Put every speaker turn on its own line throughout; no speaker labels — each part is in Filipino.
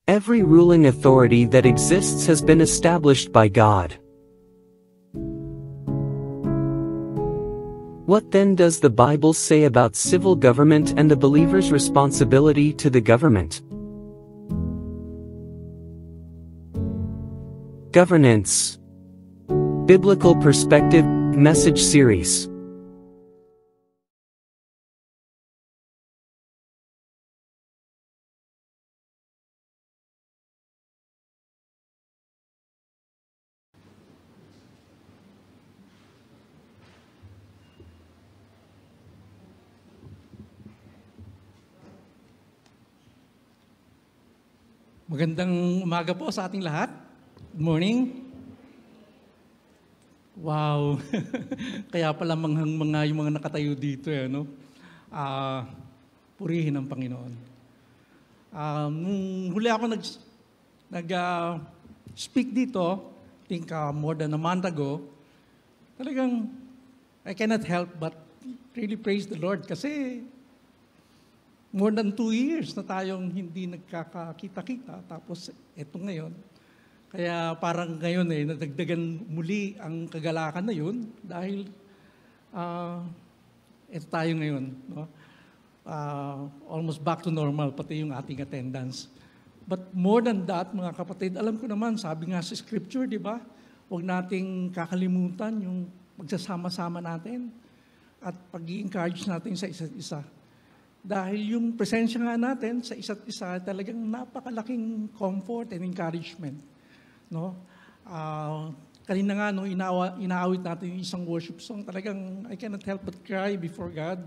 Every ruling authority that exists has been established by God. What then does the Bible say about civil government and the believer's responsibility to the government? Governance. Biblical Perspective Message Series.
Magandang umaga po sa ating lahat. Good morning. Wow. Kaya pala mga yung mga nakatayo dito, no? Purihin ang Panginoon. Nung huli ako nag-speak dito, I think more than a month ago, talagang I cannot help but really praise the Lord kasi more than 2 years na tayong hindi nagkakakita-kita. Tapos eto ngayon. Kaya parang ngayon nadagdagan muli ang kagalakan na yun dahil eto tayo ngayon. No? Almost back to normal, pati yung ating attendance. But more than that, mga kapatid, alam ko naman, sabi nga sa scripture, di ba? Huwag nating kakalimutan yung magsasama-sama natin at pag-i-encourage natin sa isa't isa. Dahil yung presensya nga natin sa isa't isa talagang napakalaking comfort and encouragement. No? Kanina nga, no, inaawit natin yung isang worship song, talagang I cannot help but cry before God.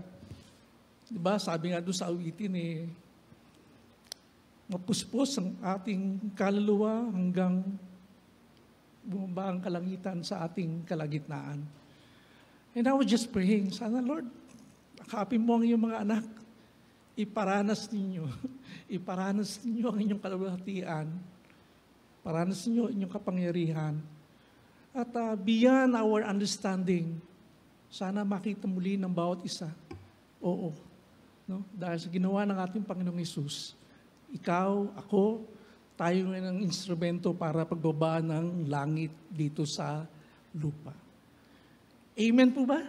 Diba? Sabi nga doon sa awitin, mapuspos ang ating kaluluwa hanggang bumaba ang kalangitan sa ating kalagitnaan. And I was just praying, sana Lord, akapin mo ang iyong mga anak. Iparanas ninyo ang inyong kalulatian, paranas ninyo ang inyong kapangyarihan. At beyond our understanding, sana makita muli ng bawat isa. Oo. No? Dahil sa ginawa ng ating Panginoong Hesus, ikaw, ako, tayo ngayon ang instrumento para pagbaba ng langit dito sa lupa. Amen po ba?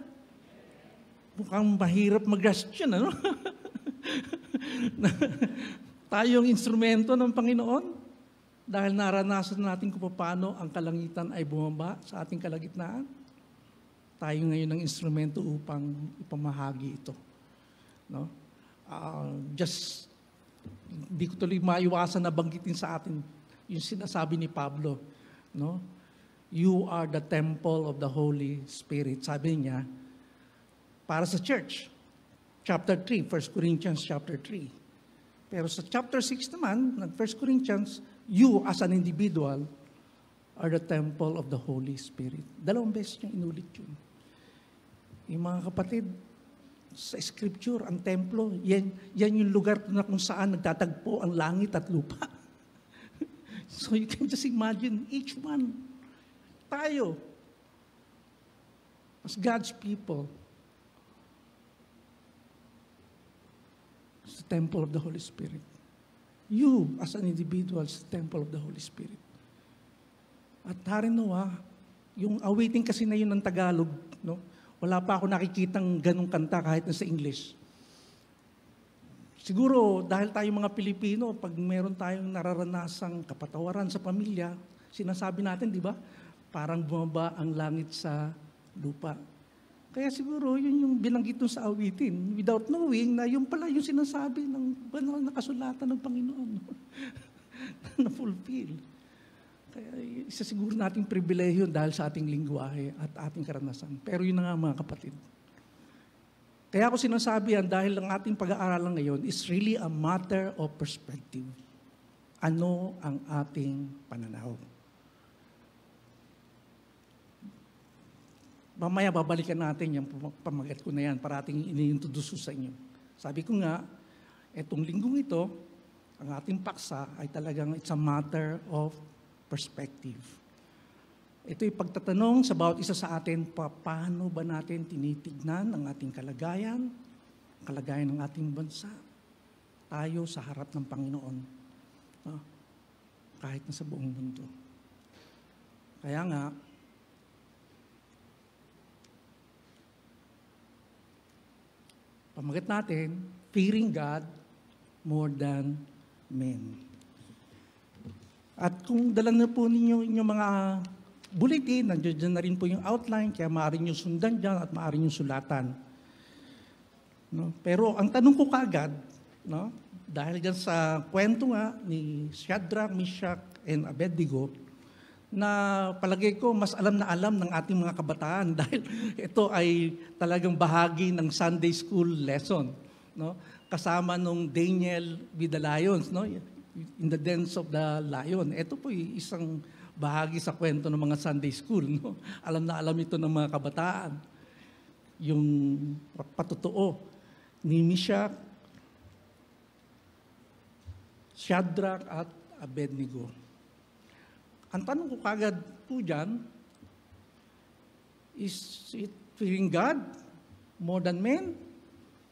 Mukhang mahirap mag-grasp yun, ano? Tayong instrumento ng Panginoon dahil naranasan natin kung paano ang kalangitan ay bumaba sa ating kalagitnaan. Tayo ngayon ang instrumento upang ipamahagi ito. No? Hindi ko tuloy maiwasan na banggitin sa atin yung sinasabi ni Pablo. No? You are the temple of the Holy Spirit. Sabi niya, para sa church. Chapter 3, 1 Corinthians chapter 3. Pero sa chapter 6 naman, ng 1 Corinthians, you as an individual are the temple of the Holy Spirit. 2 beses niyang inulit yun. Yung mga kapatid, sa scripture, ang templo, yan yung lugar na kung saan nagtatagpo ang langit at lupa. So you can just imagine, each one, tayo, as God's people, the temple of the Holy Spirit. You, as an individual, is the temple of the Holy Spirit. At harinawa, yung awiting kasi na yun ng Tagalog, no? Wala pa ako nakikitang ganong kanta kahit na sa English. Siguro, dahil tayo mga Pilipino, pag meron tayong nararanasang kapatawaran sa pamilya, sinasabi natin, di ba? Parang bumaba ang langit sa lupa. Kaya siguro, yun yung binanggit sa awitin, without knowing na yun pala yung sinasabi ng banal na kasulatan ng Panginoon na fulfill. Kaya isa siguro nating pribilehiyo dahil sa ating lingwahe at ating karanasan. Pero yun na nga mga kapatid. Kaya ako sinasabi yan dahil ang ating pag-aaralan ngayon is really a matter of perspective. Ano ang ating pananaw? Mamaya babalikan natin yung pamagat ko na yan para ating ini-introduce sa inyo. Sabi ko nga, etong linggong ito, ang ating paksa ay talagang it's a matter of perspective. Ito yung pagtatanong sa bawat isa sa atin, paano ba natin tinitignan ang ating kalagayan ng ating bansa, tayo sa harap ng Panginoon. kahit na sa buong mundo. Kaya nga, pamagat natin, fearing God more than men. At kung dala na po ninyo inyong mga bulletin, nandiyan na rin po yung outline, kaya maaari nyo sundan dyan at maaari nyo sulatan. No? Pero ang tanong ko kagad, no? Dahil dyan sa kwento nga ni Shadrach, Meshach, and Abednego, na palagay ko mas alam na alam ng ating mga kabataan dahil ito ay talagang bahagi ng Sunday School lesson. No? Kasama nung Daniel with the lions, no? In the dens of the lion. Ito po isang bahagi sa kwento ng mga Sunday School. No? Alam na alam ito ng mga kabataan. Yung patotoo ni Meshach, Shadrach at Abednego. Ang tanong ko kagad po dyan, is it fearing God more than men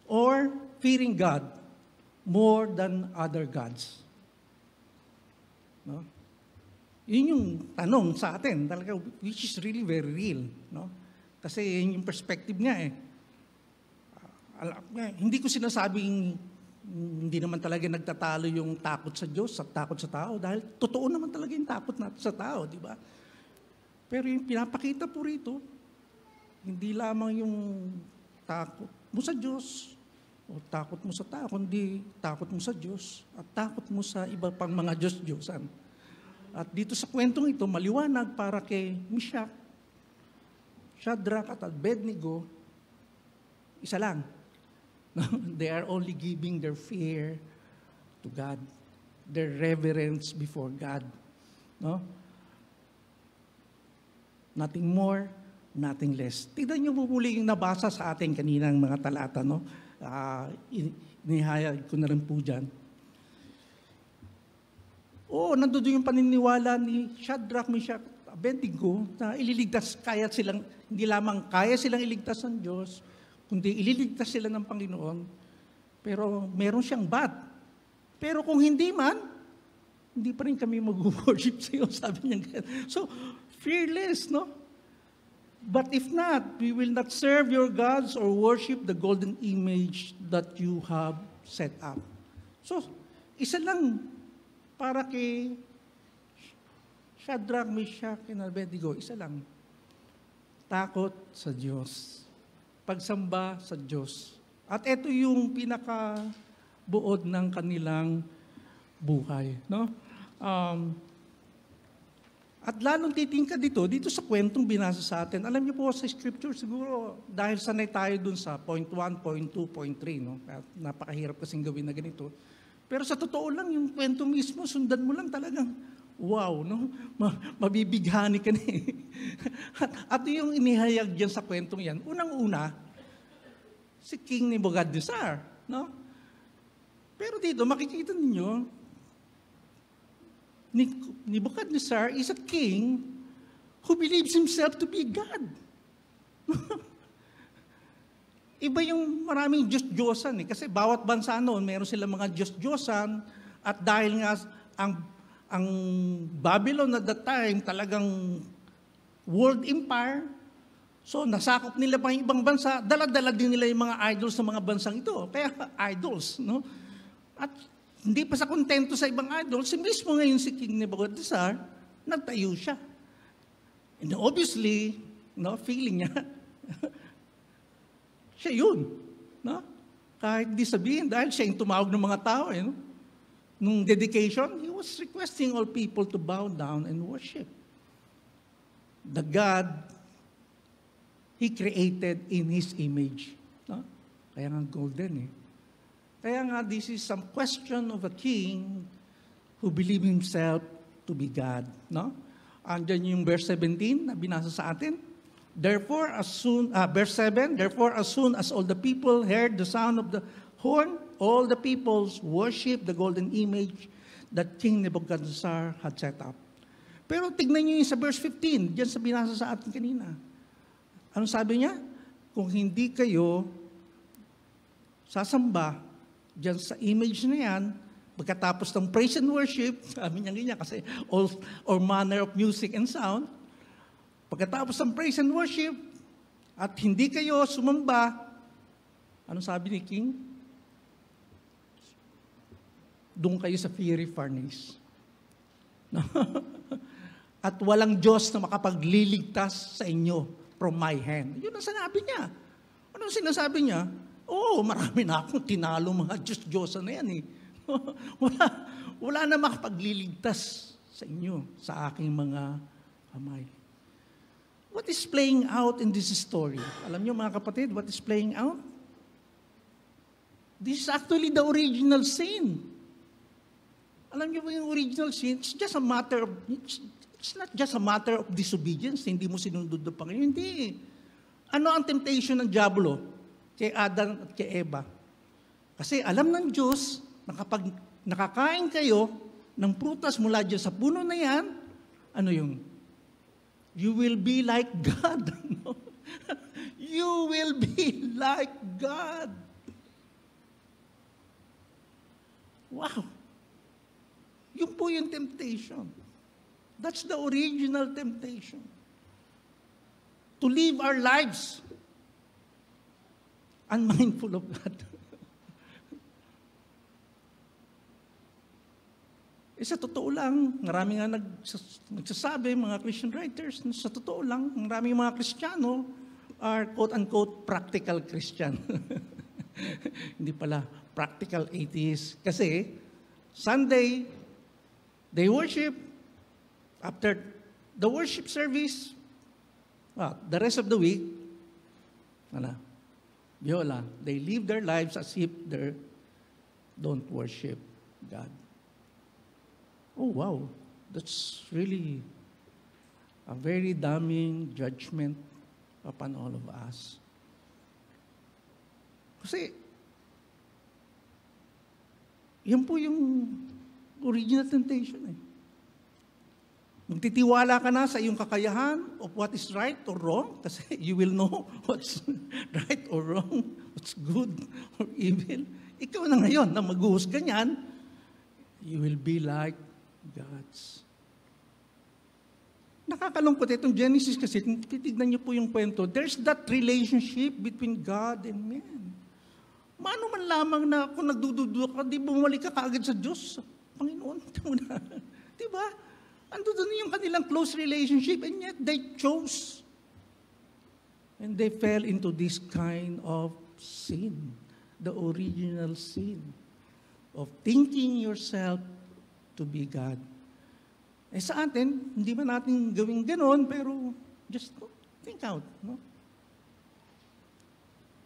or fearing God more than other gods? No? Yun yung tanong sa atin, talaga, which is really very real. No? Kasi yun yung perspective niya eh. Hindi ko sinasabing hindi naman talaga nagtatalo yung takot sa Diyos at takot sa tao dahil totoo naman talaga yung takot natin sa tao, di ba? Pero yung pinapakita po rito, hindi lamang yung takot mo sa Diyos o takot mo sa tao, kundi takot mo sa Diyos at takot mo sa iba pang mga Diyos-Diyosan. At dito sa kwentong ito, maliwanag para kay Meshach, Shadrach at Abednego, isa lang. No? They are only giving their fear to God, their reverence before God. No? Nothing more, nothing less. Tignan niyo po muli yung nabasa sa ating kaninang mga talata. No? Inihayag ko na rin po dyan. Oo, nandoon yung paniniwala ni Shadrach, Meshach, Abednego na ililigtas, hindi lamang kaya silang iligtas ng Diyos, kundi ililigtas sila ng Panginoon, pero meron siyang but. Pero kung hindi man, hindi pa rin kami mag-worship sa iyo, sabi niya. So, fearless, no? But if not, we will not serve your gods or worship the golden image that you have set up. So, isa lang para kay Shadrach, Meshach, and Abednego, isa lang. Takot sa Diyos. Pagsamba sa Diyos. At ito yung pinakabuod ng kanilang buhay. No? At lalong titingkad dito sa kwentong binasa sa atin. Alam niyo po sa scripture, siguro dahil sanay tayo dun sa point 1, point 2, point 3. No? Napakahirap kasing gawin na ganito. Pero sa totoo lang, yung kwento mismo, sundan mo lang talagang, wow, no? Mabibighani ka na eh. At yung inihayag dyan sa kwentong yan, unang-una, si King Nebuchadnezzar, no? Pero dito, makikita ninyo, Nebuchadnezzar is a king who believes himself to be God. Iba yung maraming Diyos-Diyosan eh. Kasi bawat bansa noon, meron silang mga Diyos-Diyosan at dahil nga ang Babylon at that time talagang world empire, so nasakop nila pa yung ibang bansa, dala-dala din nila yung mga idols sa mga bansang ito. Kaya idols, no? At hindi pa sa kontento sa ibang idols, si mismo ngayon si King Nebuchadnezzar, nagtayo siya. And obviously, no, feeling niya, siya yun. No? Kahit di sabihin, dahil siya yung tumawag ng mga tao. Eh, no? Nung dedication, he was requesting all people to bow down and worship the God He created in His image. No? Kaya nga golden eh. Kaya nga this is some question of a king who believed himself to be God. No? Andyan yung verse 17 na binasa sa atin. Verse 7, therefore as soon as all the people heard the sound of the horn, all the peoples worship the golden image that King Nebuchadnezzar had set up. Pero tignan niyo yung sa verse 15, diyan sa binasa sa atin kanina. Ano sabi niya? Kung hindi kayo sasamba diyan sa image na yan, pagkatapos ng praise and worship, sabi niya ganyan kasi all manner of music and sound, pagkatapos ng praise and worship, at hindi kayo sumamba, ano sabi ni King? Doon kayo sa fiery furnace. No? At walang Diyos na makapagliligtas sa inyo from my hand. Yun ang sinabi niya. Ano ang sinasabi niya? Marami na akong tinalo mga Diyos-Diyosan na yan eh. wala na makapagliligtas sa inyo, sa aking mga kamay. What is playing out in this story? Alam niyo mga kapatid, what is playing out? This is actually the original sin. Alam niyo ba yung original sin? It's not just a matter of disobedience, hindi mo sinunod ng Panginoon. Hindi. Ano ang temptation ng diablo kay Adan at kay Eva? Kasi alam ng Diyos na kapag nakakain kayo ng prutas mula dyan sa puno na yan, ano yung? You will be like God. You will be like God. Wow. Yun po yung temptation. That's the original temptation. To live our lives unmindful of God. Sa totoo lang, marami nga nagsasabi, mga Christian writers, sa totoo lang, maraming mga Kristiyano are quote-unquote practical Christian. Hindi pala, practical atheists. Kasi, Sunday, they worship. After the worship service, the rest of the week, they live their lives as if they don't worship God. Oh, wow. That's really a very damning judgment upon all of us. Kasi, yan po yung original temptation eh. Magtitiwala ka na sa iyong kakayahan of what is right or wrong kasi you will know what's right or wrong, what's good or evil. Ikaw na ngayon na maghuhusga niyan, you will be like God's. Nakakalungkot itong Genesis kasi titignan niyo po yung kwento. There's that relationship between God and man. Mano man lamang na kung nagdududo ka, di bumalik ka kaagad sa Diyos. Panginoon, di ba? Ando doon yung kanilang close relationship and yet they chose. And they fell into this kind of sin. The original sin of thinking yourself to be God. Sa atin, hindi man natin gawin ganon, pero just think out. No?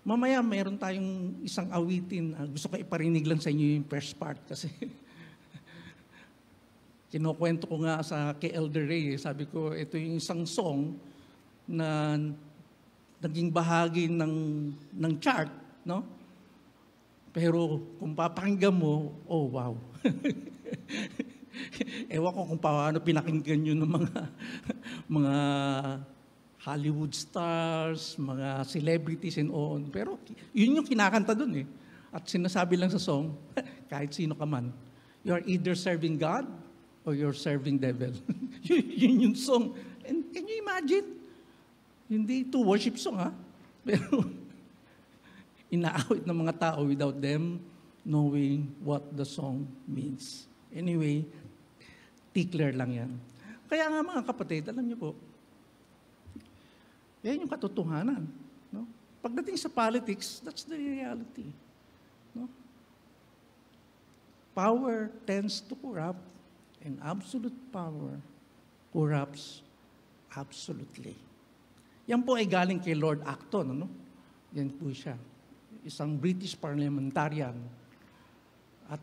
Mamaya, mayroon tayong isang awitin. Gusto ko iparinig lang sa inyo yung first part kasi kinukwento ko nga kay Elder Ray, sabi ko, ito yung isang song na naging bahagi ng chart, no? Pero kung papakinggan mo, oh wow. Ewan ko kung paano pinakinggan yun ng mga Hollywood stars, mga celebrities and on. Pero yun yung kinakanta dun eh. At sinasabi lang sa song, kahit sino ka man, you are either serving God or you're serving devil. Yun yung song. And can you imagine? Hindi ito worship song ha? Pero inaawit ng mga tao without them knowing what the song means. Anyway, tickler lang yan. Kaya nga mga kapatid, alam niyo po, yan yung katotohanan. No? Pagdating sa politics, that's the reality. No? Power tends to corrupt, and absolute power corrupts absolutely. Yan po ay galing kay Lord Acton. Ano? Yan po siya. Isang British parliamentarian. At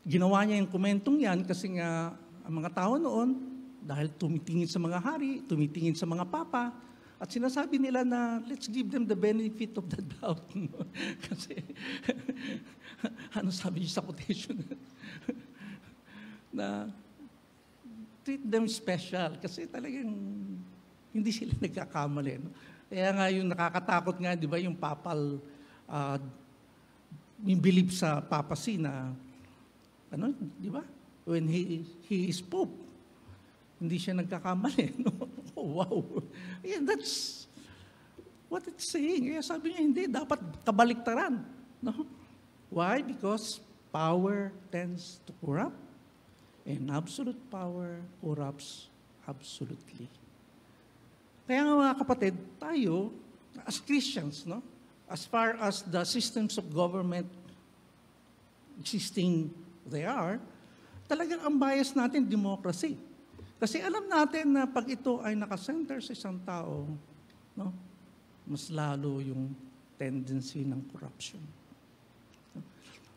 ginawa niya yung komentong yan kasi nga ang mga tao noon, dahil tumitingin sa mga hari, tumitingin sa mga papa, at sinasabi nila na let's give them the benefit of the doubt. Kasi ano sabi niya sa quotation? Na treat them special kasi talagang hindi sila nagkakamali. No? Kaya nga yung nakakatakot nga, di ba, yung papal, yung belief sa papacy na Ano, di ba? When he is Pope, hindi siya nagkakamali. No? Oh, wow. Yeah, that's what it's saying. Kaya sabi niya, hindi, dapat kabaliktaran. No? Why? Because power tends to corrupt, and absolute power corrupts absolutely. Kaya nga mga kapatid, tayo, as Christians, no? As far as the systems of government existing they are, talagang ang bias natin, democracy. Kasi alam natin na pag ito ay nakasenter sa isang tao, no? Mas lalo yung tendency ng corruption.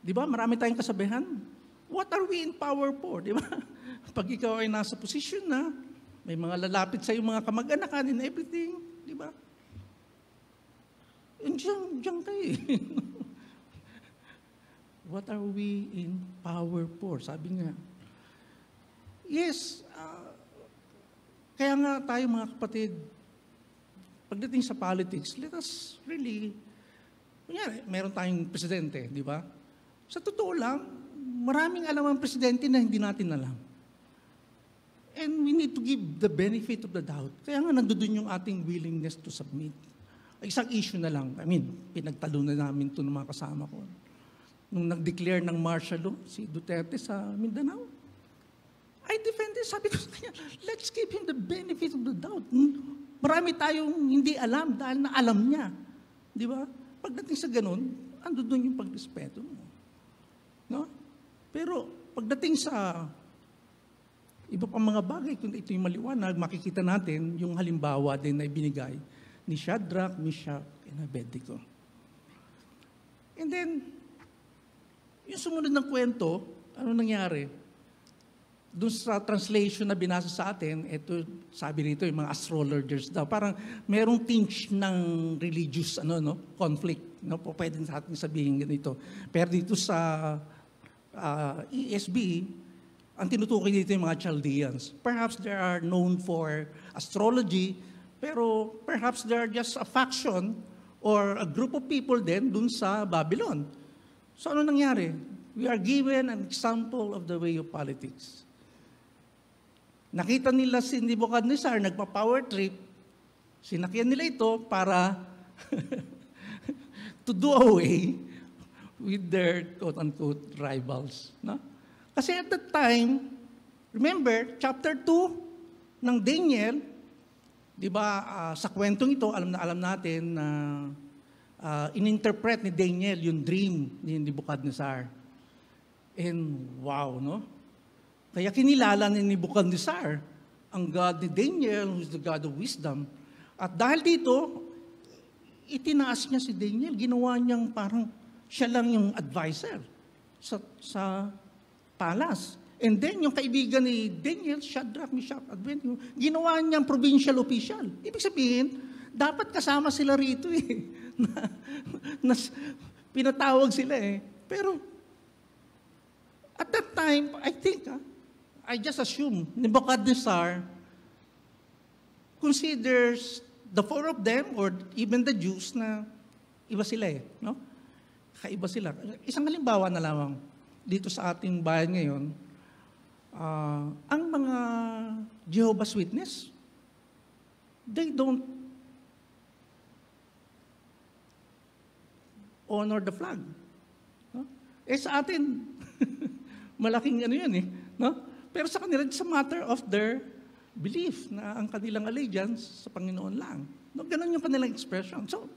Di ba? Marami tayong kasabihan. What are we in power for? Di ba? Pag ikaw ay nasa posisyon na, may mga lalapit sa iyong mga kamag-anakan and everything. Di ba? Diyan kayo eh. What are we in power for? Sabi nga. Yes, kaya nga tayo mga kapatid, pagdating sa politics, let us really, kunyari, meron tayong presidente, di ba? Sa totoo lang, maraming alam ang presidente na hindi natin alam. And we need to give the benefit of the doubt. Kaya nga nandoon yung ating willingness to submit. Isang issue na lang, pinagtalunan namin ito ng mga kasama ko. Nung nag-declare ng martial law, si Duterte sa Mindanao, I defended, sabi ko sa kanya, let's give him the benefit of the doubt. Marami tayong hindi alam dahil na alam niya. Di ba? Pagdating sa ganun, ando doon yung pagrespeto mo. No? Pero pagdating sa iba pang mga bagay, kung ito yung maliwanag, makikita natin yung halimbawa din na ibinigay ni Shadrach, Meshach, and Abednego. And then, yung sumunod ng kwento, ano nangyari? Doon sa translation na binasa sa atin, ito, sabi rito, yung mga astrologers daw, parang merong tinge ng religious conflict. No? Pwede sa atin sabihin ganito. Pero dito sa ESB, ang tinutukoy dito yung mga Chaldeans. Perhaps they are known for astrology, pero perhaps they are just a faction or a group of people din dun sa Babylon. So ano nangyari? We are given an example of the way of politics. Nakita nila si Nebuchadnezzar, nagpa-power trip, sinakyan nila ito para to do away with their quote-unquote rivals. No? Kasi at that time, remember, chapter 2 ng Daniel, di ba, sa kwentong ito, alam natin na ininterpret ni Daniel yung dream ni Nebuchadnezzar. And wow, no? Kaya kinilala ni Nebuchadnezzar ang God ni Daniel, who is the God of wisdom. At dahil dito, itinaas niya si Daniel, ginawa niyang parang siya lang yung advisor sa palace. And then, yung kaibigan ni Daniel, Shadrach, Meshach, Abednego, ginawa niyang provincial official. Ibig sabihin, dapat kasama sila rito eh. Pinatawag sila eh. Pero, at that time, I just assume, Nebuchadnezzar considers the four of them, or even the Jews, na iba sila eh. No? Kaiba sila. Isang halimbawa na lamang, dito sa ating bayan ngayon, ang mga Jehovah's Witness, they don't honor the flag. No? Eh sa atin, malaking ano yun eh. No? Pero sa kanila, it's a matter of their belief na ang kanilang allegiance sa Panginoon lang. No? Ganon yung kanilang expression. So,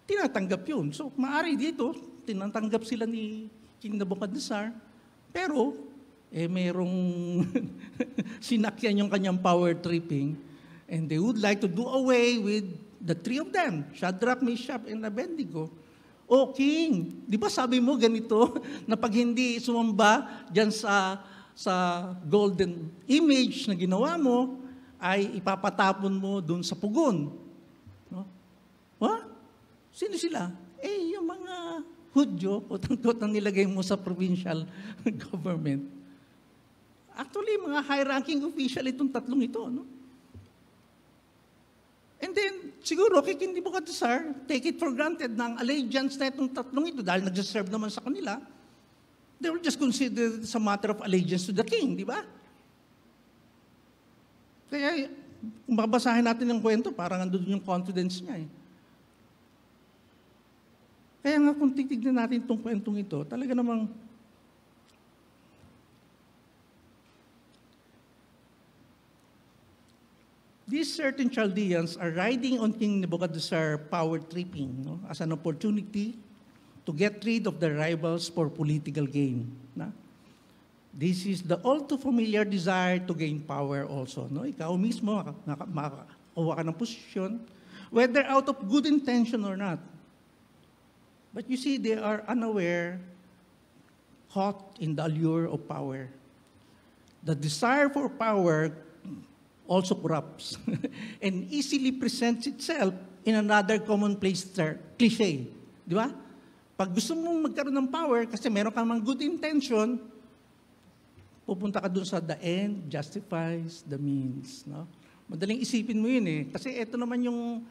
tinatanggap yun. So, maari dito, tinatanggap sila ni King Nebuchadnezzar, pero, merong sinakyan yung kanyang power tripping, and they would like to do away with the three of them, Shadrach, Meshach, and Abednego. O King, di ba sabi mo ganito, na pag hindi sumamba dyan sa golden image na ginawa mo, ay ipapatapon mo dun sa pugon. No? What? Sino sila? Yung mga Hudyo, utang-tot na nilagay mo sa provincial government. Actually, mga high-ranking official itong tatlong ito. No? And then, siguro, kay King Nebuchadnezzar, take it for granted na ang allegiance na itong tatlong ito, dahil nag-serve naman sa kanila, they will just consider it as a matter of allegiance to the king, di ba? Kaya, kung babasahin natin ang kwento, parang andun yung confidence niya eh. Kaya nga kung titignan natin itong kwentong ito, talaga namang these certain Chaldeans are riding on King Nebuchadnezzar power tripping, no, as an opportunity to get rid of their rivals for political gain. Na? This is the all too familiar desire to gain power also. No? Ikaw mismo, makakuha ka ng posisyon, whether out of good intention or not. But you see, they are unaware, caught in the allure of power. The desire for power also corrupts and easily presents itself in another commonplace cliche. Di ba? Pag gusto mong magkaroon ng power, kasi meron kang mga good intention, pupunta ka dun sa the end justifies the means. No? Madaling isipin mo yun eh. Kasi ito naman yung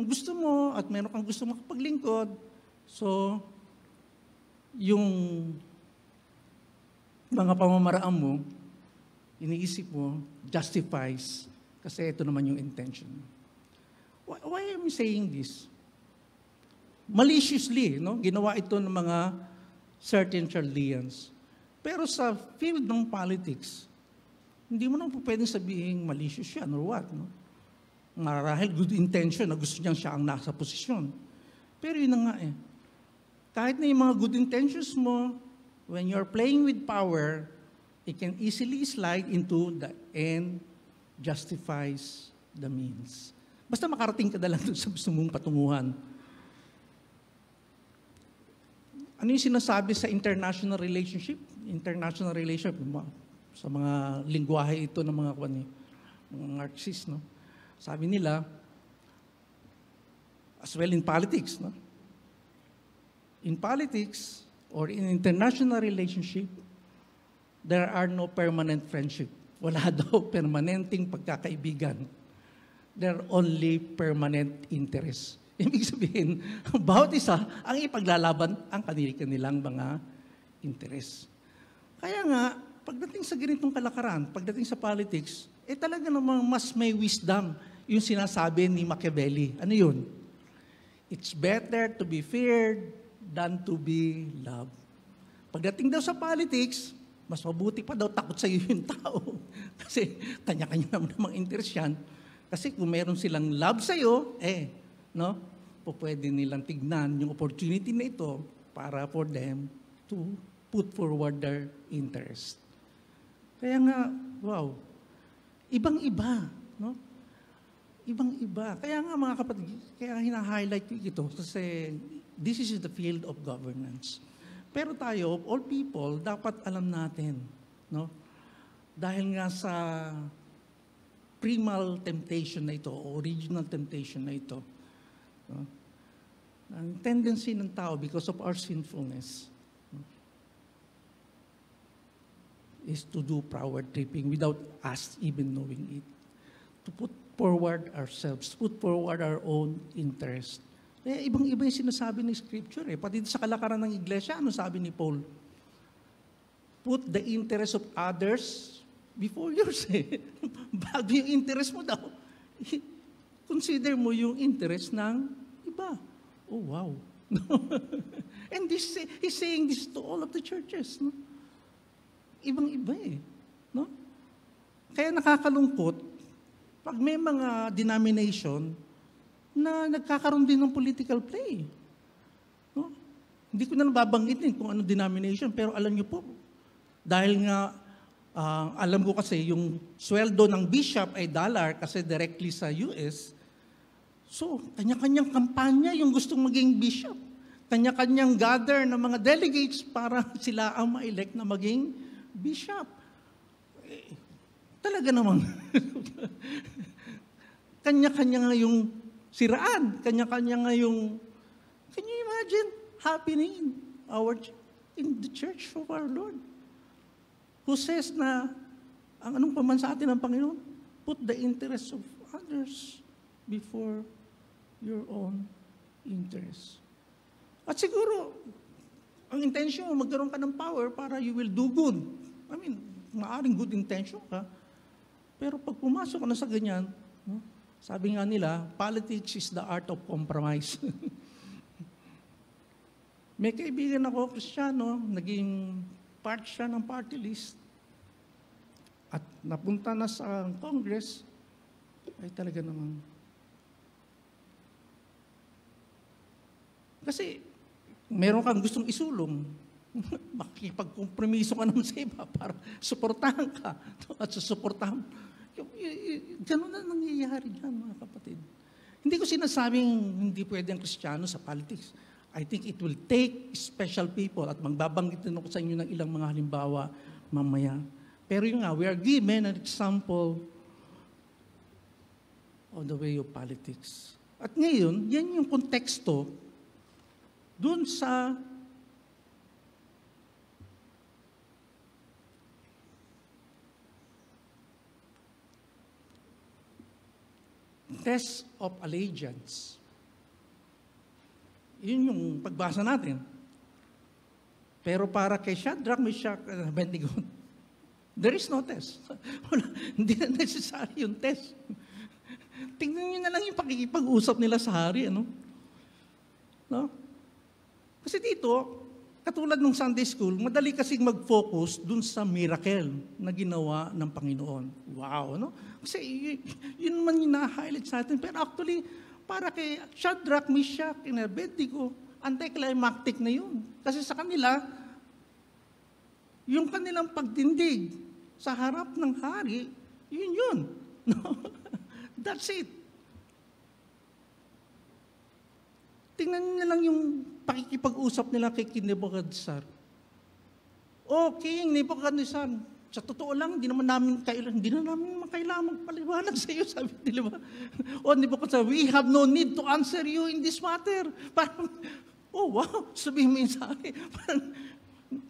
gusto mo at meron kang gusto makapaglingkod. So, yung mga pamamaraan mo, iniisip mo, justifies, kasi ito naman yung intention. Why am I saying this? Maliciously, no? Ginawa ito ng mga certain Chaldeans. Pero sa field ng politics, hindi mo naman pwedeng sabihin malicious yan or what. No? Marahil good intention na gusto niyang siya ang nasa posisyon. Pero yun na nga eh. Kahit na yung mga good intentions mo, when you're playing with power, it can easily slide into the end justifies the means. Basta makarating ka na lang sa gusto mong patunguhan. Ano yung sinasabi sa international relationship? International relationship, sa mga lingwahe ito ng mga Marxist, no? Sabi nila, as well in politics, no? In politics or in international relationship, there are no permanent friendship. Wala daw permanenteng pagkakaibigan. There are only permanent interest. Ibig sabihin, bawat isa ang ipaglalaban ang kanilang mga interest. Kaya nga, pagdating sa ganitong kalakaran, pagdating sa politics, talaga namang mas may wisdom yung sinasabi ni Machiavelli. Ano yun? It's better to be feared than to be loved. Pagdating daw sa politics, mas mabuti pa daw takot sa iyo yung tao. Kasi kanya-kanya naman namang interest yan. Kasi kung meron silang love sa iyo, no? Pwede nilang tignan yung opportunity na ito para for them to put forward their interest. Kaya nga, wow, ibang-iba, no? Ibang-iba. Kaya nga mga kapatid, kaya hina-highlight ko ito kasi this is the field of governance. Pero tayo, all people, dapat alam natin, no? Dahil nga sa primal temptation na ito, original temptation na ito, no? Ang tendency ng tao because of our sinfulness, no? Is to do power tripping without us even knowing it. To put forward ourselves, put forward our own interest. Ibang-iba yung sinasabi ng Scripture. Pati sa kalakaran ng iglesia, ano sabi ni Paul? Put the interest of others before yours. Bago yung interest mo daw, consider mo yung interest ng iba. Oh, wow. And he's saying this to all of the churches. No? Ibang-iba no? Kaya nakakalungkot, pag may mga denomination na nagkakaroon din ng political play. No? Hindi ko na nababanggitin kung ano denomination, pero alam niyo po, dahil nga, alam ko kasi yung sweldo ng bishop ay $1 kasi directly sa US, so kanya-kanyang kampanya yung gustong maging bishop. Kanya-kanyang gather ng mga delegates para sila ang ma-elect na maging bishop. Talaga namang, kanya-kanya nga yung siraan, kanya-kanya nga yung, can you imagine happening in the church of our Lord? Who says na, ang anong paman sa atin ng Panginoon? Put the interests of others before your own interest. At siguro, ang intention mo, magkaroon ka ng power para you will do good. I mean, maaring good intention ka. Pero pag pumasok ka na sa ganyan, no, sabi nga nila, politics is the art of compromise. May kaibigan ako, Kristiyano, naging part siya ng party list. At napunta na sa Congress, ay talaga naman. Kasi, meron kang gustong isulong, makikipagkompromiso ka naman sa iba para suportahan ka at susuportahan. Ganun na nangyayari dyan, mga kapatid. Hindi ko sinasabing hindi pwede ang Kristiyano sa politics. I think it will take special people at magbabanggit din ako sa inyo ng ilang mga halimbawa mamaya. Pero yun nga, we are given an example of the way of politics. At ngayon, yan yung konteksto dun sa test of allegiance. Yun yung pagbasa natin. Pero para kay Shadrach, Meshach, and Abednego, there is no test. Hindi na necessary yung test. Tingnan nyo na lang yung pakikipag-usap nila sa hari. Ano? No? Kasi dito, katulad ng Sunday School, madali kasing mag-focus dun sa miracle na ginawa ng Panginoon. Wow! No? Kasi yun man yung na-highlight sa atin. Pero actually, para kay Shadrach, Meshach, and Abednego, anticlimactic na yun. Kasi sa kanila, yung kanilang pagtindig sa harap ng hari, yun. No? That's it. Tingnan niyo lang yung pakikipag-usap nila kay King Nebuchadnezzar. O King Nebuchadnezzar, sa totoo lang, hindi na namin kailangan magpaliwanag sa iyo, sabi nila ba? O Nebuchadnezzar, we have no need to answer you in this matter. Parang, oh wow, sabihin mo yun sa akin. Parang,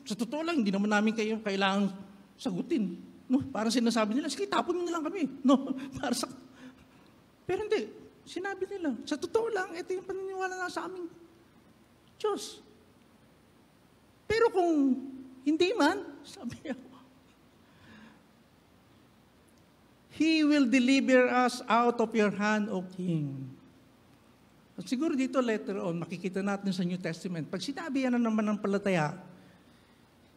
sa totoo lang, hindi naman namin kayo kailangan sagutin. No? Parang sinasabi nila, sige, tapon mo na lang kami. No? Para sa... Pero hindi, sinabi nila, sa totoo lang, ito yung paniniwala na sa aming Diyos. Pero kung hindi man, sabi niya, He will deliver us out of your hand, O King. At siguro dito later on, makikita natin sa New Testament, pag sinabi yan na naman ng palataya,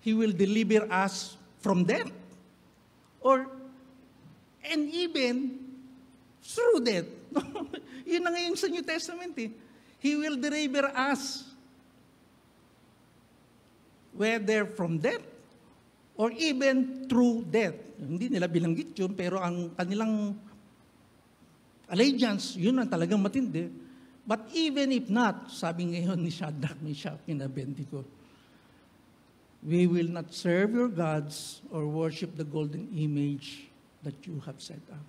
He will deliver us from death. And even through death. Yun na ngayon sa New Testament eh. He will deliver us whether from death or even through death. Hindi nila bilanggit yun, pero ang kanilang allegiance, yun ang talagang matindi. But even if not, sabi ngayon ni Shadrach, Meshach, and Abednego, we will not serve your gods or worship the golden image that you have set up.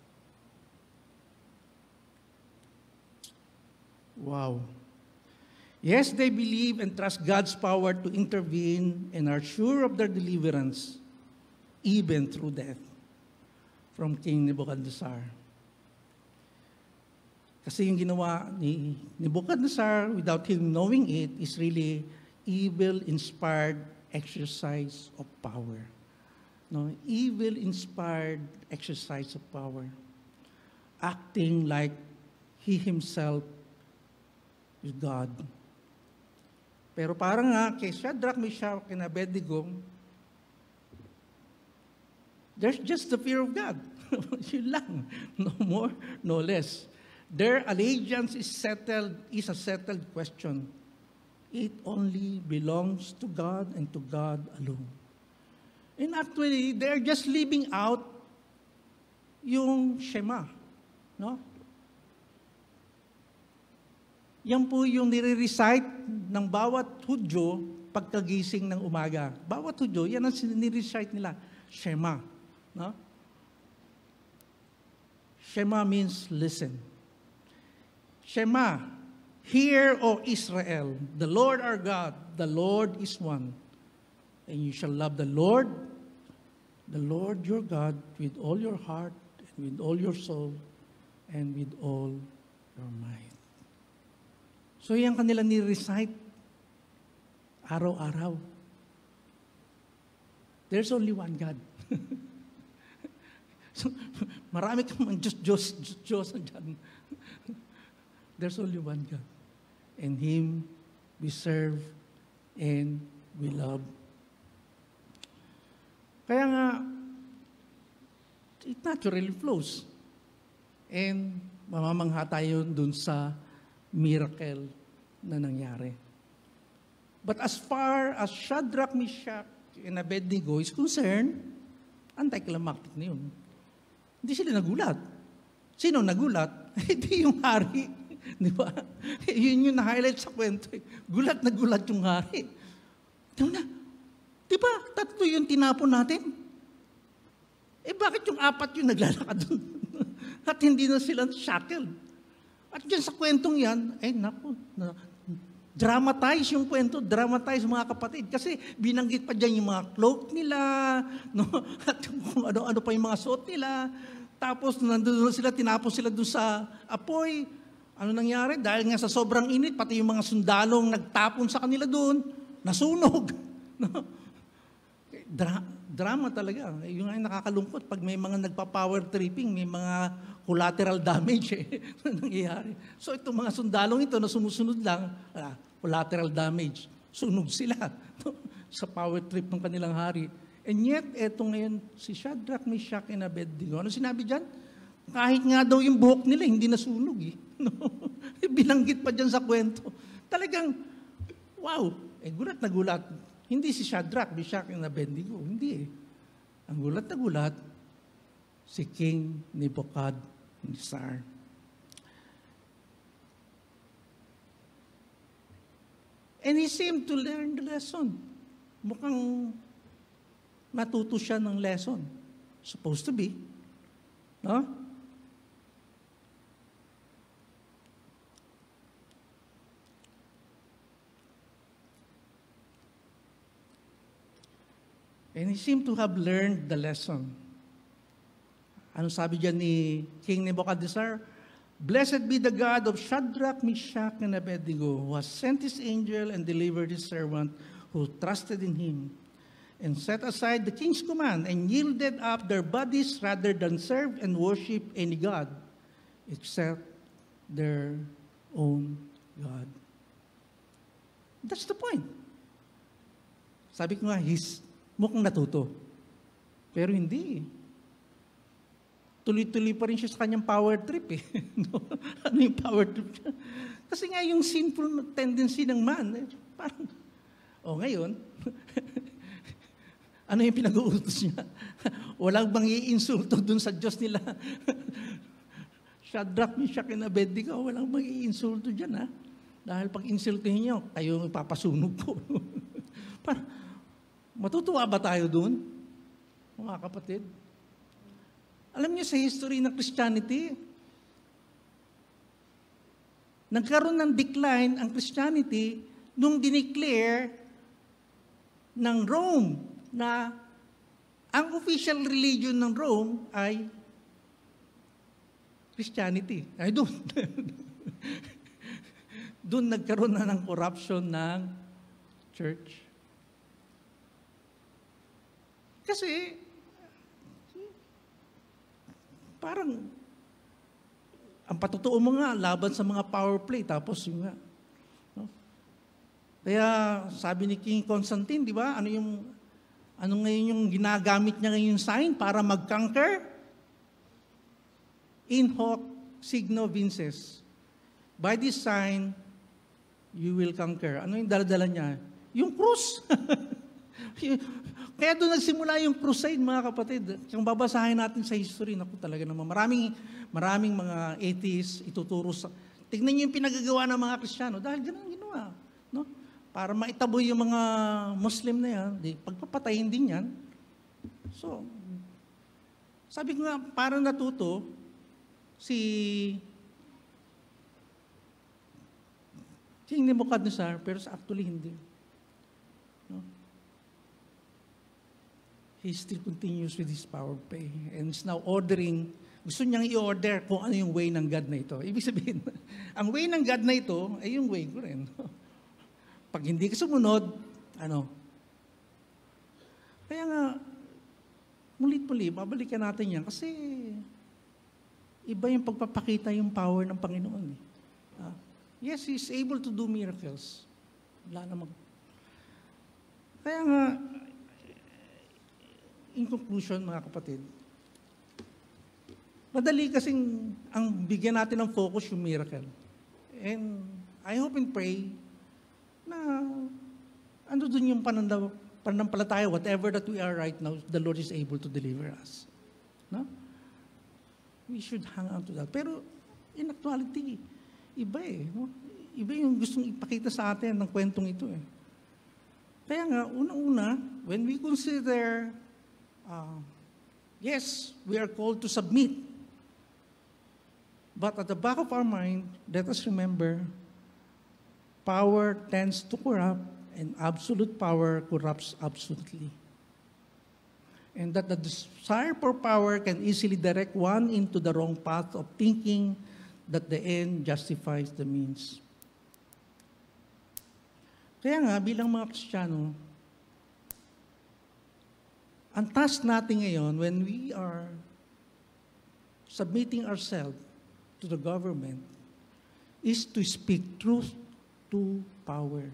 Wow. Yes, they believe and trust God's power to intervene and are sure of their deliverance, even through death, from King Nebuchadnezzar. Kasi yung ginawa ni Nebuchadnezzar, without him knowing it, is really evil-inspired exercise of power. No, evil-inspired exercise of power. Acting like he himself is God. Pero parang nga, kay Shadrach, Meshach, and Abednego, there's just the fear of God. Yun lang. No more, no less. Their allegiance is a settled question. It only belongs to God and to God alone. And actually, they're just leaving out yung Shema. No? Yan po yung nire-recite ng bawat Hudyo pagkagising ng umaga. Bawat Hudyo, yan ang nire-recite nila. Shema. No? Shema means listen. Shema, hear, O Israel, the Lord our God, the Lord is one. And you shall love the Lord your God, with all your heart, and with all your soul, and with all your might. So yan kanila ni-recite araw-araw. There's only one God. So, marami kang mga Diyos dyan. There's only one God. And Him we serve and we love. Kaya nga, it naturally flows. And mamamangha tayo dun sa miracle na nangyari. But as far as Shadrach, Meshach, and Abednego is concerned, anticlimactic na yun. Hindi sila nagulat. Sino nagulat? Hindi yung hari. Di ba? Yun yung na-highlight sa kwento. Gulat na gulat yung hari. Di ba? 3 yung tinapon natin. Bakit yung 4 yung naglalakad doon? At hindi na sila shackled. At dyan sa kwentong yan, naku, dramatize yung kwento, dramatize mga kapatid. Kasi binanggit pa dyan yung mga cloak nila, no? At kung ano-ano pa yung mga suot nila. Tapos nandun sila, tinapos sila doon sa apoy. Ano nangyari? Dahil nga sa sobrang init, pati yung mga sundalong nagtapon sa kanila doon, nasunog. No? Drama talaga. Yung ay nakakalungkot pag may mga nagpa-power tripping, may mga collateral damage nangyayari. So itong mga sundalong ito na sumusunod lang, collateral damage. Sunog sila sa power trip ng kanilang hari. And yet, eto ngayon, si Shadrach, Meshach, and Abednego. Ano sinabi dyan? Kahit nga daw yung buhok nila, hindi nasunog eh. No? Binanggit pa dyan sa kwento. Talagang, wow, gulat na gulat. Hindi si Shadrach, Meshach, and Abednego. Hindi eh. Ang gulat na gulat, si King Nebuchadnezzar. And he seemed to learn the lesson. Mukhang natuto siya ng lesson. Supposed to be. No? And he seemed to have learned the lesson. Ano sabi dyan ni King Nebuchadnezzar? Blessed be the God of Shadrach, Meshach, and Abednego, who has sent his angel and delivered his servant who trusted in him, and set aside the king's command and yielded up their bodies rather than serve and worship any God except their own God. That's the point. Sabi ko nga, mukhang natuto. Pero hindi. Tuloy-tuloy pa rin siya sa kanyang power trip eh. Ano yung power trip niya? Kasi nga yung sinful tendency ng man, parang, ngayon, ano yung pinag-uutos niya? Walang bang iinsulto dun sa Diyos nila? Shadrach, Meshach, and Abednego, walang bang iinsulto dyan ha? Dahil pag insultihin niyo, kayo ipapasunog ko. Parang, matutuwa ba tayo dun? Mga kapatid? Alam niyo sa history ng Christianity, nagkaroon ng decline ang Christianity nung dineclare ng Rome na ang official religion ng Rome ay Christianity. Ay doon. Doon nagkaroon na ng corruption ng church. Kasi, parang, ang patutuo mo nga, laban sa mga power play, tapos yung nga. No? Kaya, sabi ni King Constantine, di ba, ano ngayon yung ginagamit niya ngayon sign para mag-conquer? In hoc signo vinces. By this sign, you will conquer. Ano yung daladala niya? Yung krus. Kaya doon nagsimula yung crusade, mga kapatid. Kung babasahin natin sa history, naku talaga naman, maraming mga atheists ituturo sa... Tignan niyo yung pinagagawa ng mga Kristiyano dahil ganun ginawa. No? Para maitaboy yung mga Muslim na yan, pagpapatayin din yan. So, sabi ko nga, parang natuto si King Nebuchadnezzar, pero actually hindi. No? He still continues with his power play and is now ordering gusto niyang i-order kung ano yung way ng God na ito. Ibig sabihin, ang way ng God na ito, ay yung way ko rin. Pag hindi ka sumunod, ano? Kaya nga, mulit-muli, babalikan natin yan kasi iba yung pagpapakita yung power ng Panginoon. Yes, He's able to do miracles. Wala namang. Kaya nga, in conclusion, mga kapatid, madali kasing ang bigyan natin ng focus yung miracle. And I hope and pray na ano dun yung pananampalataya, whatever that we are right now, the Lord is able to deliver us. No? We should hang on to that. Pero in actuality, iba eh. No? Iba yung gustong ipakita sa atin ng kwentong ito eh. Kaya nga, unang-una, when we consider, yes, we are called to submit. But at the back of our mind, let us remember, power tends to corrupt, and absolute power corrupts absolutely. And that the desire for power can easily direct one into the wrong path of thinking that the end justifies the means. Kaya nga, bilang mga Kristiyano, ang task natin ngayon, when we are submitting ourselves to the government, is to speak truth to power.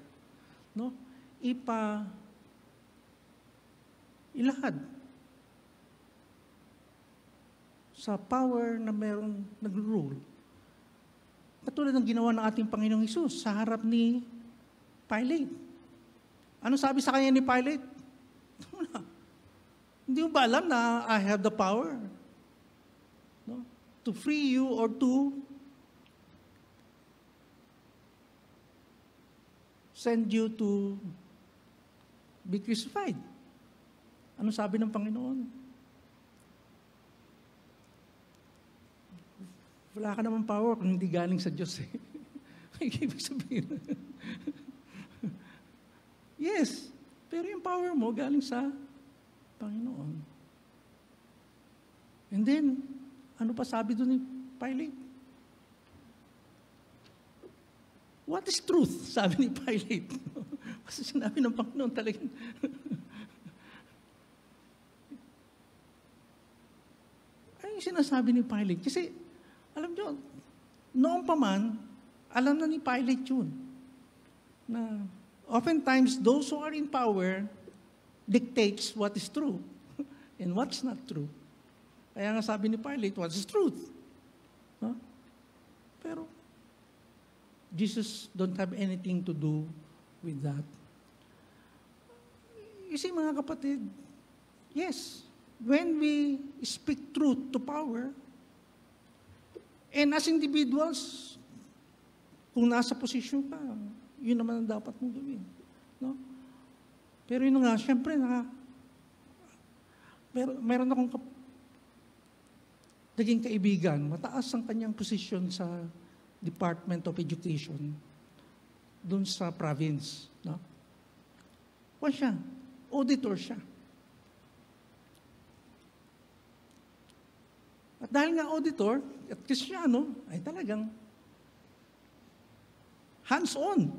No? Ilahad sa power na meron nag-rule. Katulad ng ginawa ng ating Panginoong Hesus sa harap ni Pilate. Ano sabi sa kanya ni Pilate? Hindi mo ba alam na I have the power? No? To free you or to send you to be crucified. Ano sabi ng Panginoon? Wala ka naman power kung hindi galing sa Diyos eh. Ibig sabihin. Yes, pero yung power mo galing sa Panginoon. And then, ano pa sabi doon ni Pilate? What is truth? Sabi ni Pilate. Kasi sinabi ng Panginoon talagang. Ay, yung sinasabi ni Pilate. Kasi, alam nyo, noong pa man, alam na ni Pilate yun. Na, oftentimes, those who are in power dictates what is true and what's not true. Kaya nga sabi ni Pilate, what is truth? Huh? Pero, Jesus don't have anything to do with that. You see, mga kapatid, yes, when we speak truth to power, and as individuals, kung nasa posisyon ka, yun naman ang dapat mong gawin. No? Pero yun nga, syempre, meron akong naging kaibigan, mataas ang kanyang posisyon sa Department of Education doon sa province. No? Kung siya, auditor siya. At dahil nga auditor, at Kristiyano, ay talagang hands-on.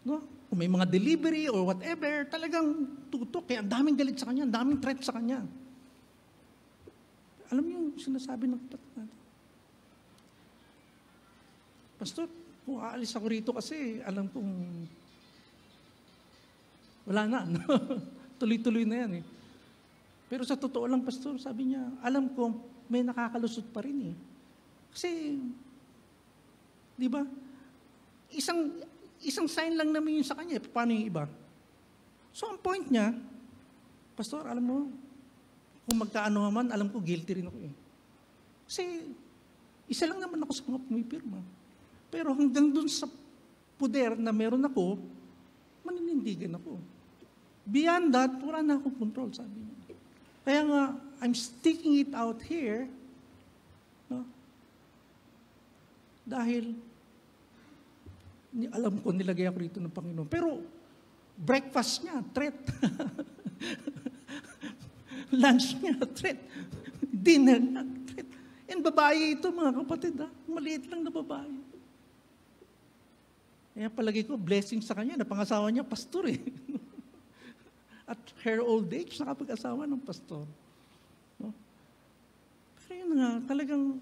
No? Kung may mga delivery or whatever, talagang tutok. Kaya ang daming galit sa kanya, ang daming threat sa kanya. Alam niyo yung sinasabi ng natin. Pastor, kung aalis ako rito kasi alam kong wala na. Tuloy-tuloy na yan eh. Pero sa totoo lang, Pastor, sabi niya, alam ko may nakakalusot pa rin eh. Kasi, di ba, isang sign lang naman yun sa kanya. Paano yung iba? So, ang point niya, Pastor, alam mo, kung magkaano naman, alam ko, guilty rin ako eh. Kasi, isa lang naman ako sa mga pumipirma. Pero hanggang dun sa puder na meron ako, maninindigan ako. Beyond that, wala na akong control, sabi niya. Kaya nga, I'm sticking it out here, no? Dahil, alam ko, nilagay ako rito ng Panginoon. Pero, breakfast niya, threat. Lunch niya, threat. Dinner niya, threat. And babae ito, mga kapatid, maliit lang na babae. Kaya palagi ko, blessing sa kanya, napangasawa niya, pastor eh. At her old age, nakapag-asawa ng pastor. No? Pero yun nga, talagang,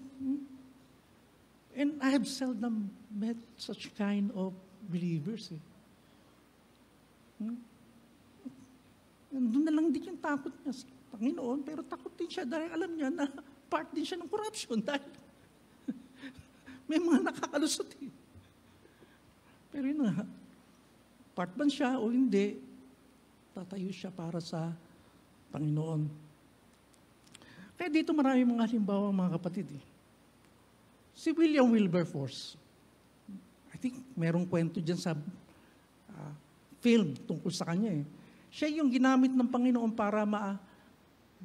and I have seldom met such kind of believers eh. Doon na lang din yung takot niya sa Panginoon, pero takot din siya dahil alam niya na part din siya ng corruption dahil may mga nakakalusot eh. Pero yun nga, part man siya o hindi, tatayo siya para sa Panginoon. Kaya dito marami mga halimbawa mga kapatid eh. Si William Wilberforce, I think merong kwento dyan sa film tungkol sa kanya eh. Siya yung ginamit ng Panginoon para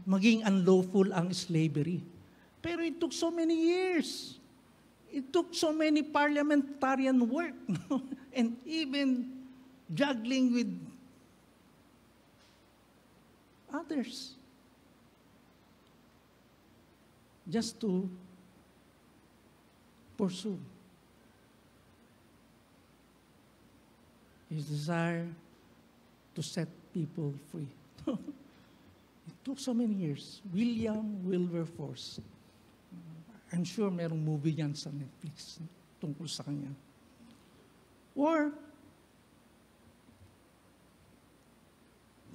maging unlawful ang slavery. Pero it took so many years. It took so many parliamentarian work, no? And even juggling with others. Just to pursue his desire to set people free. It took so many years. William Wilberforce. I'm sure merong movie yan sa Netflix tungkol sa kanya. Or,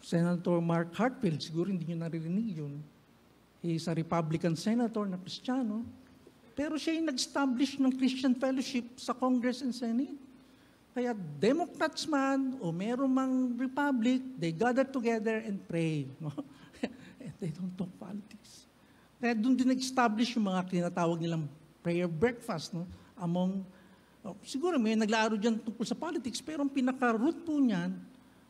Senator Mark Hatfield, siguro hindi nyo naririnig yun. He is a Republican senator na Kristiyano, pero siya yung nag-establish ng Christian Fellowship sa Congress and Senate. Kaya Democrats man o meron mang Republic, they gather together and pray. No? And they don't talk politics. Kaya doon din nag-establish yung mga tinatawag nilang prayer breakfast, no? Siguro may naglaro dyan tungkol sa politics, pero ang pinaka-root po niyan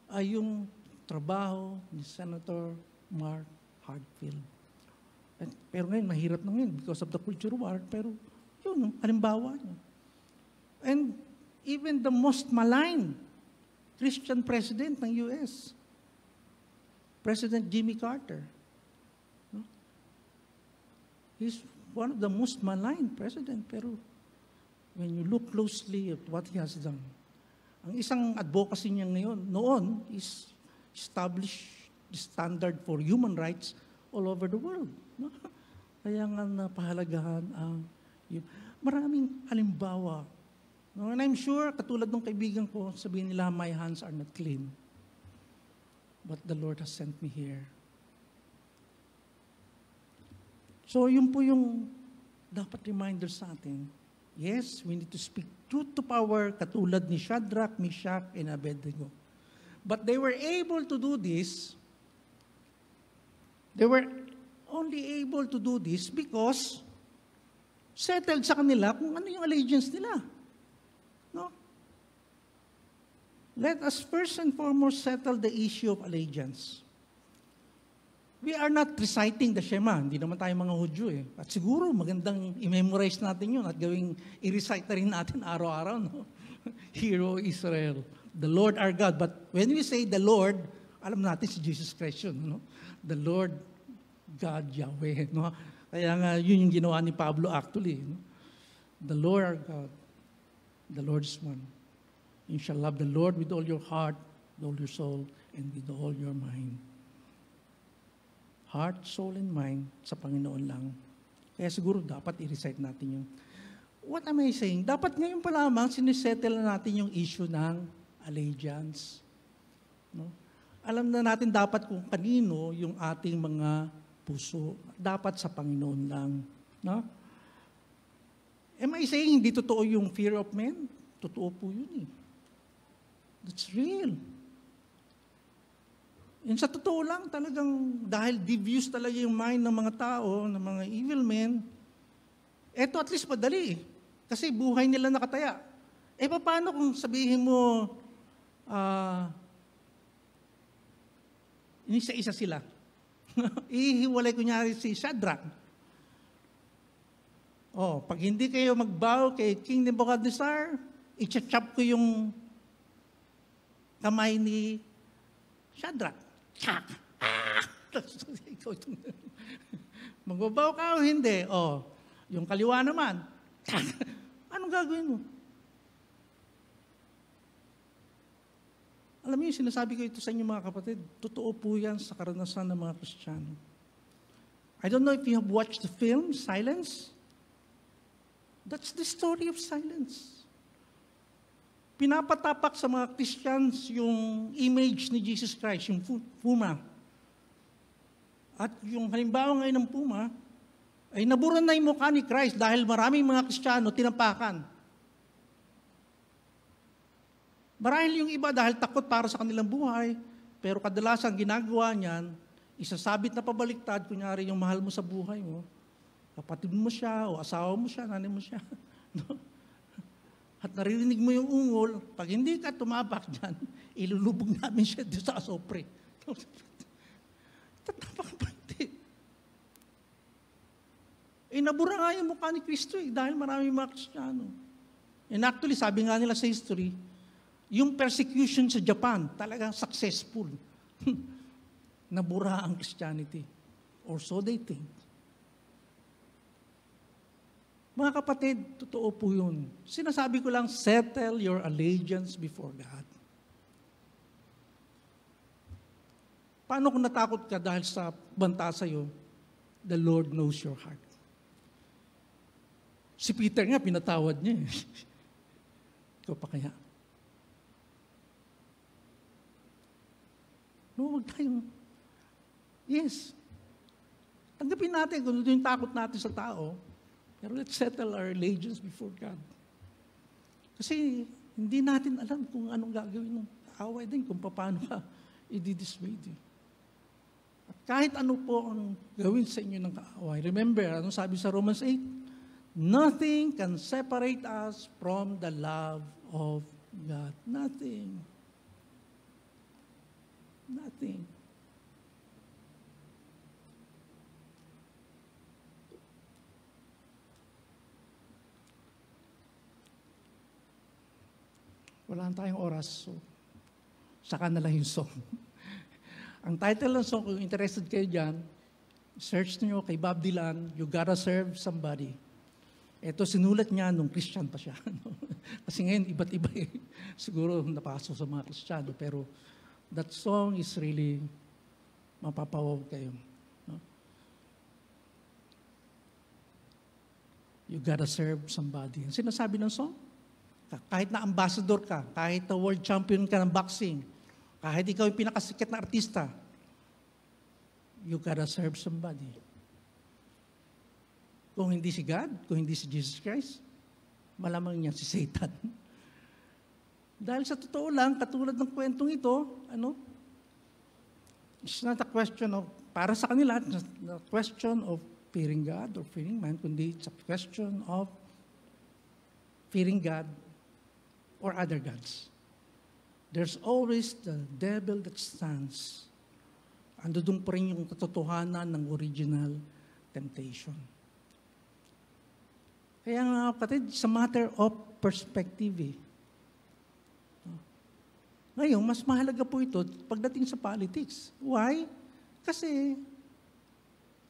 ay yung trabaho ni Senator Mark Hatfield. Pero ngayon, mahirap na ngayon because of the culture war, pero yun, halimbawa niya. And even the most maligned Christian president ng US, President Jimmy Carter, he's one of the most maligned president, pero when you look closely at what he has done, ang isang advocacy niya noon is establish the standard for human rights all over the world. No? Kaya nga napahalagahan ang maraming halimbawa. No? And I'm sure, katulad ng kaibigan ko, sabihin nila, my hands are not clean. But the Lord has sent me here. So, yun po yung dapat reminder sa atin. Yes, we need to speak truth to power, katulad ni Shadrach, Meshach, and Abednego. But they were able to do this. They were only able to do this because settled sa kanila kung ano yung allegiance nila. No? Let us first and foremost settle the issue of allegiance. We are not reciting the Shema. Hindi naman tayo mga Hudyo eh. At siguro magandang i-memorize natin yun at i-recite na rin natin araw-araw. No? Hear, O Israel, the Lord our God. But when we say the Lord, alam natin si Jesus Christ yun. No? The Lord God Yahweh. No? Kaya nga yun yung ginawa ni Pablo actually. No? The Lord our God, the Lord is one. You shall love the Lord with all your heart, with all your soul, and with all your mind. Heart, soul, and mind sa Panginoon lang. Kaya siguro dapat i-recite natin yung, what am I saying? Dapat ngayon pa lamang sinisettle na natin yung issue ng allegiance. No? Alam na natin dapat kung kanino yung ating mga puso. Dapat sa Panginoon lang. No? Am I saying hindi totoo yung fear of men? Totoo po yun eh. That's real. And sa totoo lang, talagang dahil devious talaga yung mind ng mga tao, ng mga evil men, eto at least madali. Kasi buhay nila nakataya. Eh paano kung sabihin mo, isa-isa sila? Ihiwalay kunyari si Shadrach. Pag hindi kayo mag-bow kay King Nebuchadnezzar, i-chop ko yung kamay ni Shadrach. Chak! Magbabaw ka o hindi? Yung kaliwa naman, anong gagawin mo? Alam niyo, sinasabi ko ito sa inyo mga kapatid, totoo po yan sa karanasan ng mga Kristiyano. I don't know if you have watched the film, Silence. That's the story of silence. Pinapatapak sa mga Christians yung image ni Jesus Christ, yung puma. At yung halimbawa ngayon ng puma, ay nabura na yung mukha ni Christ dahil maraming mga Kristiyano tinapakan. Marahil yung iba dahil takot para sa kanilang buhay, pero kadalasan ginagawa niyan, isasabit na pabaliktad, kunyari yung mahal mo sa buhay mo, kapatid mo siya, o asawa mo siya, nanay mo siya. No? At naririnig mo yung ungol, pag hindi ka tumabak dyan, ilulubog namin siya dito sa asopre. Tatapak pa hindi. Nabura nga yung mukha ni Kristo dahil marami mga Kristiyano. And actually, sabi nga nila sa history, yung persecution sa Japan, talagang successful. Nabura ang Christianity. Or so they think. Mga kapatid, totoo po yun. Sinasabi ko lang, settle your allegiance before God. Paano kung natakot ka dahil sa banta sa'yo? The Lord knows your heart. Si Peter nga, pinatawad niya. Ikaw pa kaya? No, huwag tayong... Yes. Tanggapin natin kung yung takot natin sa tao, pero let's settle our allegiance before God. Kasi hindi natin alam kung anong gagawin ng away din, kung paano ka i-dissuade. At kahit ano po ang gawin sa inyo ng kaaway, remember, anong sabi sa Romans 8? Nothing can separate us from the love of God. Nothing. Nothing. Wala tayong oras, so saka na lang yung song. Ang title ng song, kung interested kayo dyan, search niyo kay Bob Dylan, You Gotta Serve Somebody. Ito, sinulat niya nung Christian pa siya. Kasi ngayon, iba't iba eh. Siguro napasok sa mga Kristiyano, pero that song is really mapapawaw kayo. No? You gotta serve somebody. Ang sinasabi ng song, kahit na ambassador ka, kahit na world champion ka ng boxing, kahit ikaw yung pinakasikat na artista, you gotta serve somebody. Kung hindi si God, kung hindi si Jesus Christ, malamang niya si Satan. Dahil sa totoo lang, katulad ng kwentong ito, it's not a question of, para sa kanila, it's not a question of fearing God or fearing man, kundi it's a question of fearing God or other gods. There's always the devil that stands. Ando doon pa rin yung katotohanan ng original temptation. Kaya nga kapatid, it's a matter of perspective. Ngayon, mas mahalaga po ito pagdating sa politics. Why? Kasi,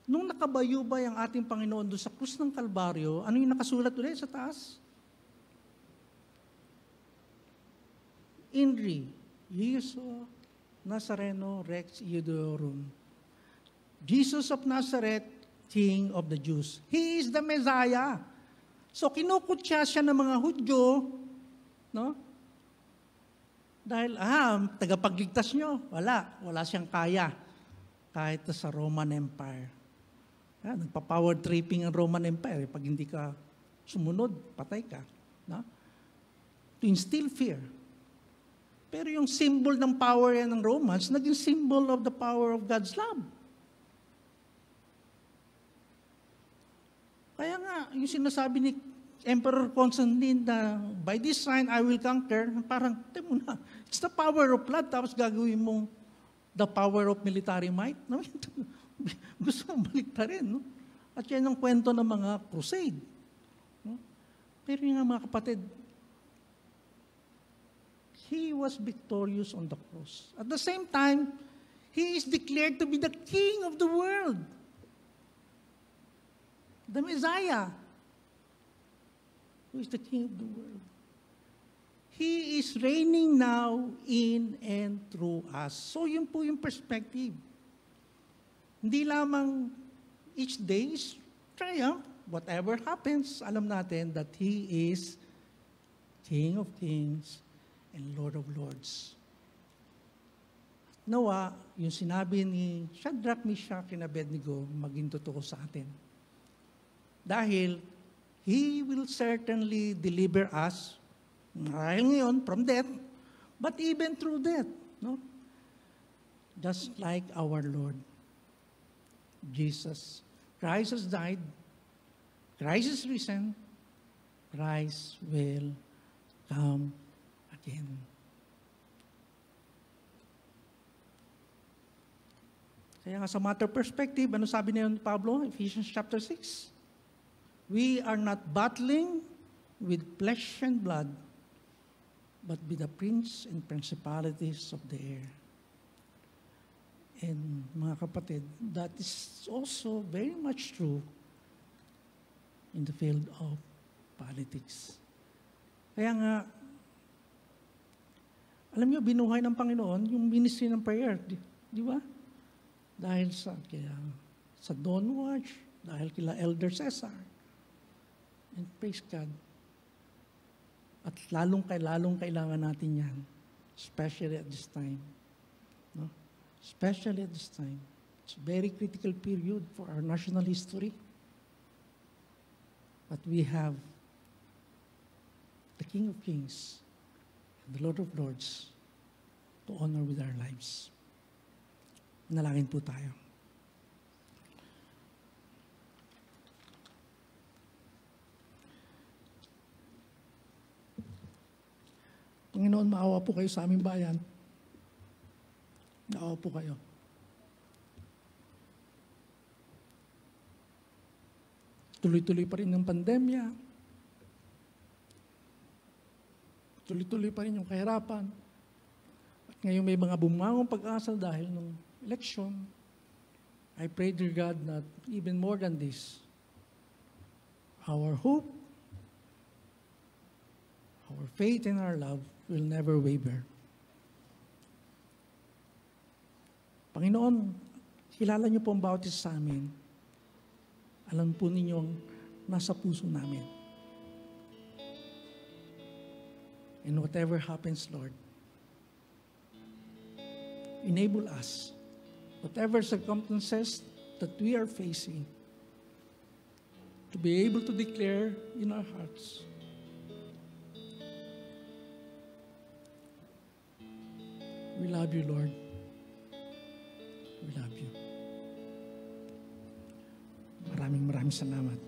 nung nakabayubay ang ating Panginoon doon sa krus ng Kalbaryo, ano yung nakasulat ulit sa taas? Inri, Iesu Nazareno Rex Iudeorum. Jesus of Nazareth, King of the Jews. He is the Messiah. So, kinukutya siya ng mga Hudyo, no? Dahil, tagapagligtas nyo. Wala siyang kaya. Kahit sa Roman Empire. Nagpa-power tripping ang Roman Empire. Pag hindi ka sumunod, patay ka. No? To instill fear. Pero yung symbol ng power yan ng Romans, naging symbol of the power of God's love. Kaya nga, yung sinasabi ni Emperor Constantine na, by this sign I will conquer, parang, temo na, it's the power of blood, tapos gagawin mong the power of military might. No? Gusto mong baliktarin. No? At yan ang kwento ng mga crusade. No? Pero yung mga kapatid, He was victorious on the cross. At the same time, He is declared to be the King of the world. The Messiah. who is the King of the world. He is reigning now in and through us. So yun po yung perspective. Hindi lamang each day is triumph. Whatever happens, alam natin that He is King of kings and Lord of lords. Nawa, yung sinabi ni Shadrach, Meshach, and Abednego, maging totoo sa atin. Dahil He will certainly deliver us, dahil ngayon, from death, but even through death. No? Just like our Lord. Jesus. Christ has died. Christ is risen. Christ will come again. Kaya nga sa matter perspective, ano sabi niya ni Pablo? Ephesians chapter 6. We are not battling with flesh and blood, but with the prince and principalities of the air. And mga kapatid, that is also very much true in the field of politics. Kaya nga, alam niyo, binuhay ng Panginoon yung ministry ng prayer. Di ba? Dahil sa Dawn Watch, dahil kila Elder Cesar. And praise God. At lalong kailangan natin yan. Especially at this time. No? Especially at this time. It's a very critical period for our national history. But we have the King of Kings and the Lord of Lords to honor with our lives. Manalangin po tayo. Panginoon, maawa po kayo sa aming bayan. Maawa po kayo. Tuloy-tuloy pa rin ang pandemya. Tuloy-tuloy pa rin yung kahirapan. At ngayon may mga bumangong pag-asa dahil ng election. I pray, dear God, that even more than this, our hope, our faith and our love will never waver. Panginoon, kilala niyo po ang bawat isa sa amin. Alam po ninyo ang nasa puso namin. And whatever happens, Lord, enable us, whatever circumstances that we are facing, to be able to declare in our hearts, we love you, Lord. We love you. Maraming salamat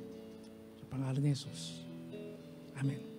sa pangalan ni Jesus. Amen.